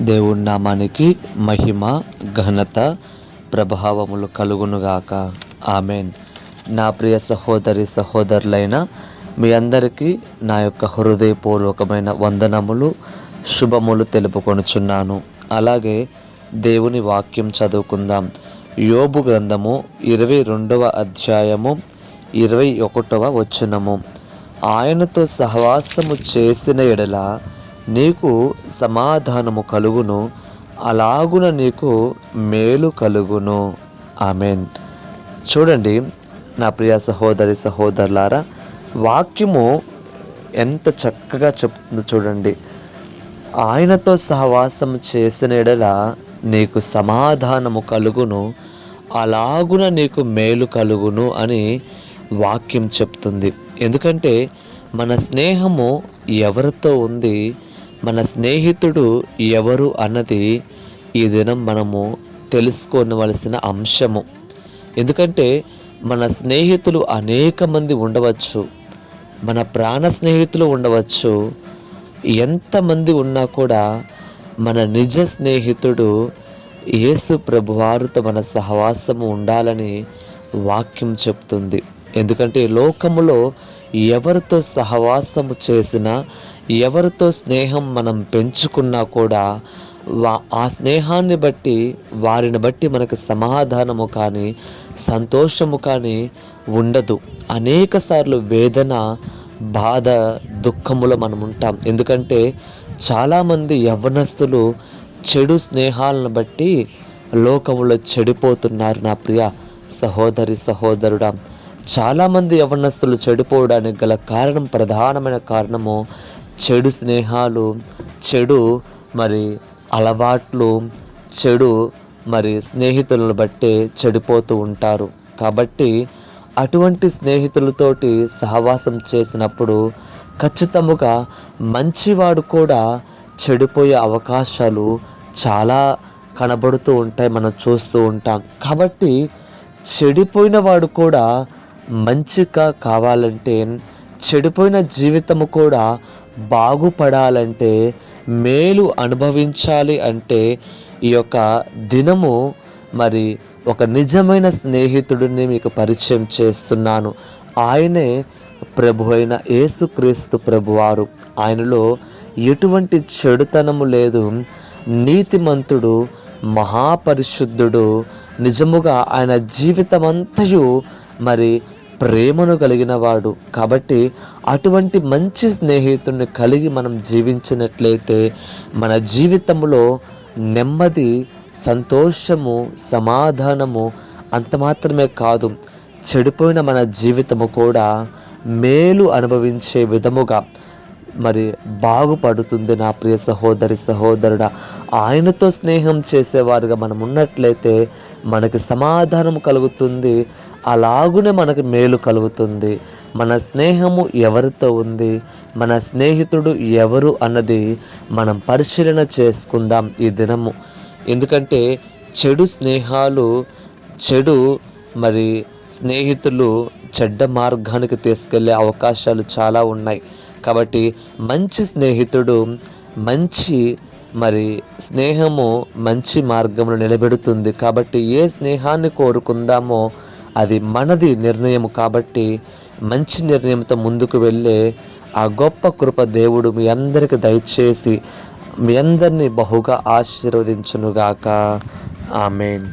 దేవుని నామానికి మహిమ, ఘనత, ప్రభావములు కలుగునుగాక. ఆమెన్. నా ప్రియ సహోదరి సహోదరులైన మీ అందరికీ నా యొక్క హృదయపూర్వకమైన వందనములు, శుభములు తెలుపుకొనుచున్నాను. అలాగే దేవుని వాక్యం చదువుకుందాం. యోబు గ్రంథము 22వ అధ్యాయము 21వ వచనము. ఆయనతో సహవాసము చేసిన ఎడల నీకు సమాధానము కలుగును, అలాగున నీకు మేలు కలుగును. ఆమెన్. చూడండి నా ప్రియ సహోదరి సహోదరులారా, వాక్యము ఎంత చక్కగా చెప్తుందో చూడండి. ఆయనతో సహవాసం చేసిన ఎడల నీకు సమాధానము కలుగును, అలాగున నీకు మేలు కలుగును అని వాక్యం చెప్తుంది. ఎందుకంటే మన స్నేహము ఎవరితో ఉంది, మన స్నేహితుడు ఎవరు అన్నది ఈ దినం మనము తెలుసుకోవలసిన అంశము. ఎందుకంటే మన స్నేహితులు అనేక మంది ఉండవచ్చు, మన ప్రాణ స్నేహితులు ఉండవచ్చు. ఎంతమంది ఉన్నా కూడా మన నిజ స్నేహితుడు యేసు ప్రభువారితో మన సహవాసము ఉండాలని వాక్యం చెప్తుంది. ఎందుకంటే లోకములో ఎవరితో సహవాసము చేసినా, ఎవరితో స్నేహం మనం పెంచుకున్నా కూడా ఆ స్నేహాన్ని బట్టి, వారిని బట్టి మనకు సమాధానము కానీ సంతోషము కానీ ఉండదు. అనేక సార్లు వేదన, బాధ, దుఃఖములో మనం ఉంటాం. ఎందుకంటే చాలామంది యవ్వనస్తులు చెడు స్నేహాలను బట్టి లోకములో చెడిపోతున్నారు. నా ప్రియ సహోదరి సహోదరుడా, చాలామంది యవ్వనస్తులు చెడిపోవడానికి గల కారణం, ప్రధానమైన కారణము చెడు స్నేహాలు, చెడు అలవాట్లు, చెడు స్నేహితులను బట్టే చెడిపోతూ ఉంటారు. కాబట్టి అటువంటి స్నేహితులతోటి సహవాసం చేసినప్పుడు ఖచ్చితముగా మంచివాడు కూడా చెడిపోయే అవకాశాలు చాలా కనబడుతూ ఉంటాయి, మనం చూస్తూ ఉంటాం. కాబట్టి చెడిపోయిన వాడు కూడా మంచిగా కావాలంటే, చెడిపోయిన జీవితము కూడా బాగుపడాలంటే, మేలు అనుభవించాలి అంటే ఈ యొక్క దినము ఒక నిజమైన స్నేహితుడిని మీకు పరిచయం చేస్తున్నాను. ఆయనే ప్రభు అయిన యేసుక్రీస్తు ప్రభువారు. ఆయనలో ఎటువంటి చెడుతనము లేదు. నీతిమంతుడు, మహాపరిశుద్ధుడు. నిజముగా ఆయన జీవితమంతయు ప్రేమను కలిగిన వాడు. కాబట్టి అటువంటి మంచి స్నేహితుడిని కలిగి మనం జీవించినట్లయితే మన జీవితంలో నెమ్మది, సంతోషము, సమాధానము అంత మాత్రమే కాదు, చెడిపోయిన మన జీవితము కూడా మేలు అనుభవించే విధముగా బాగుపడుతుంది. నా ప్రియ సహోదరి సహోదరుడా, ఆయనతో స్నేహం చేసేవారుగా మనం ఉన్నట్లయితే మనకి సమాధానం కలుగుతుంది, అలాగునే మనకు మేలు కలుగుతుంది. మన స్నేహము ఎవరితో ఉంది, మన స్నేహితుడు ఎవరు అన్నది మనం పరిశీలన చేసుకుందాం ఈ దినము. ఎందుకంటే చెడు స్నేహాలు, చెడు స్నేహితులు చెడ్డ మార్గానికి తీసుకెళ్లే అవకాశాలు చాలా ఉన్నాయి. కాబట్టి మంచి స్నేహితుడు, మంచి స్నేహము మంచి మార్గంలో నిలబెడుతుంది. కాబట్టి ఏ స్నేహాన్ని కోరుకుందామో అది మనది నిర్ణయము. కాబట్టి మంచి నిర్ణయంతో ముందుకు వెళ్ళే ఆ గొప్ప కృప దేవుడు మీ అందరికి దయచేసి మీ అందరినీ బహుగా ఆశీర్వదించునుగాక. ఆమేన్.